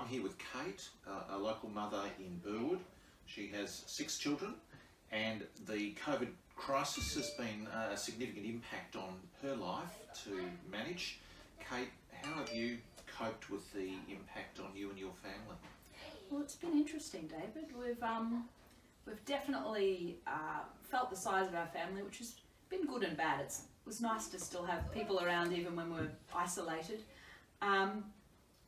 here with Kate, a local mother in Burwood. She has 6 children, and the COVID crisis has been a significant impact on her life to manage. Kate, how have you coped with the impact on you and your family? Well, it's been interesting, David. We've definitely felt the size of our family, which has been good and bad. It was nice to still have people around even when we're isolated.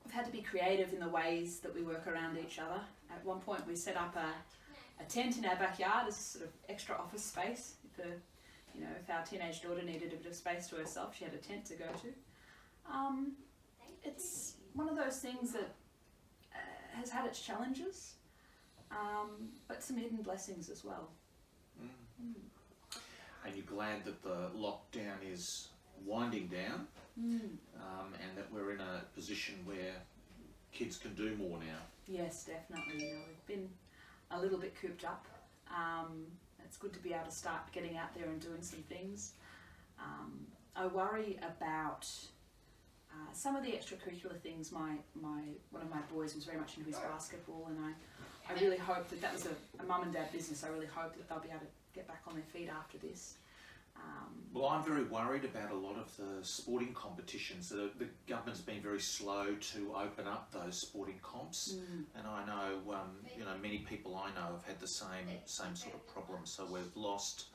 We've had to be creative in the ways that we work around each other. At one point we set up a tent in our backyard as sort of extra office space. If our teenage daughter needed a bit of space to herself, she had a tent to go to. It's one of those things that has had its challenges, but some hidden blessings as well. And you're glad that the lockdown is winding down, and that we're in a position where kids can do more now? Yes, definitely. We've been a little bit cooped up. It's good to be able to start getting out there and doing some things. I worry about some of the extracurricular things. One of my boys was very much into his basketball, and I really hope that was a mum and dad business. I really hope that they'll be able to get back on their feet after this. Well, I'm very worried about a lot of the sporting competitions. The government's been very slow to open up those sporting comps, and I know, many people I know have had the same sort of problem. So we've lost,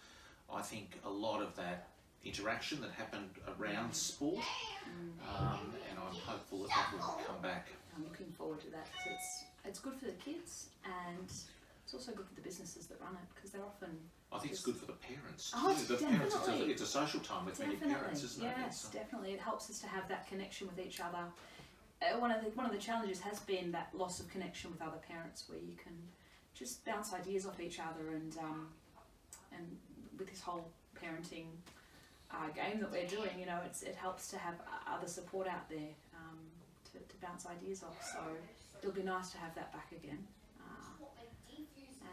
I think, a lot of that interaction that happened around sport, and I'm hopeful that will come back. I'm looking forward to that because it's good for the kids, and it's also good for the businesses that run it, because they're often... I think it's good for the parents too. Oh, the definitely. Parents, it's a social time with many parents, isn't it? Yes, definitely. It helps us to have that connection with each other. One of the challenges has been that loss of connection with other parents, where you can just bounce ideas off each other, and with this whole parenting game that we're doing, it helps to have other support out there to bounce ideas off. So it'll be nice to have that back again.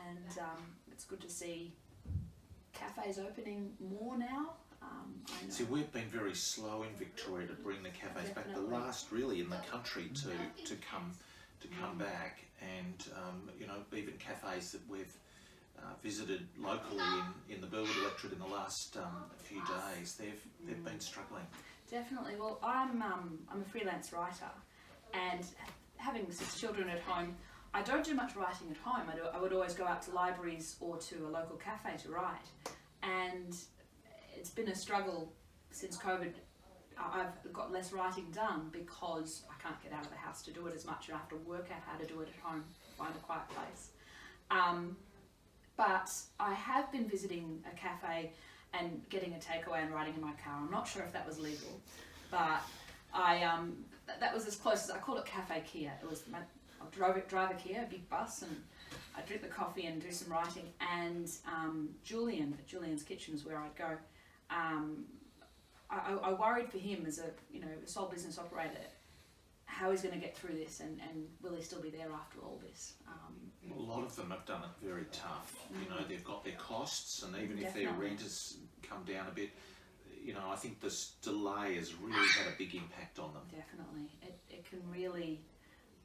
And it's good to see cafes opening more now. I know. See, we've been very slow in Victoria to bring the cafes back. The last really in the country to come back, and even cafes that we've visited locally in the Burwood electorate in the last few days, they've been struggling. Definitely. Well, I'm a freelance writer, and having 6 children at home, I don't do much writing at home. I would always go out to libraries or to a local cafe to write, and it's been a struggle since COVID. I've got less writing done because I can't get out of the house to do it as much, and I have to work out how to do it at home, find a quiet place. But I have been visiting a cafe and getting a takeaway and writing in my car. I'm not sure if that was legal, but that was as close as I called it Cafe Kia. It was drive a Kia, a big bus, and I'd drink the coffee and do some writing. And Julian at Julian's Kitchen is where I'd go. I worried for him as a sole business operator, how he's going to get through this, and will he still be there after all this? A lot of them have done it very tough. They've got their costs, and even if their rent has come down a bit, I think this delay has really had a big impact on them. Definitely. It can really...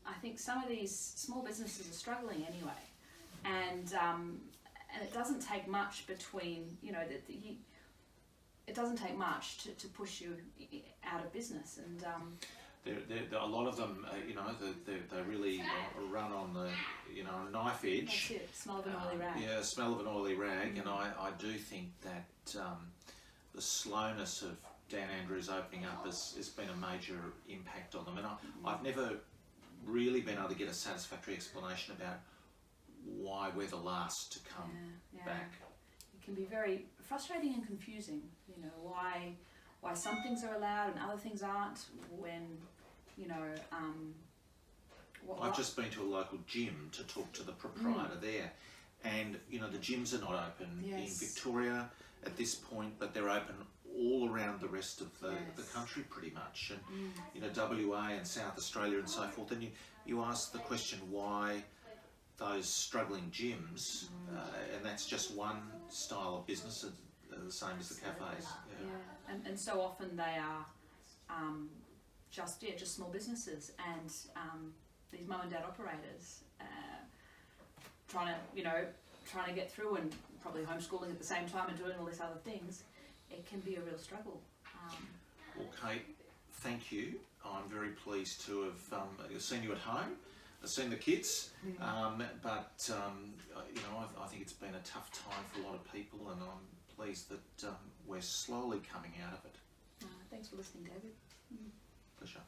I think some of these small businesses are struggling anyway, and it doesn't take much between, it doesn't take much to push you out of business, and a lot of them, they really run on the, knife edge. That's it, smell of an oily rag. Yeah, smell of an oily rag, and I do think that the slowness of Dan Andrews opening up has been a major impact on them, and I've never really been able to get a satisfactory explanation about why we're the last to come back. It can be very frustrating and confusing, why some things are allowed and other things aren't, when, I've just been to a local gym to talk to the proprietor there, and the gyms are not open in Victoria at this point, but they're open all around the rest of the country pretty much, and WA and South Australia and so forth. And you ask the question why those struggling gyms, and that's just one style of business, the same as the cafes. And so often they are just small businesses, and these mum and dad operators, trying to get through and probably homeschooling at the same time and doing all these other things, it can be a real struggle. Well, Kate, thank you. I'm very pleased to have seen you at home. I've seen the kids, but I think it's been a tough time for a lot of people, and I'm pleased that we're slowly coming out of it. Thanks for listening, David. Pleasure.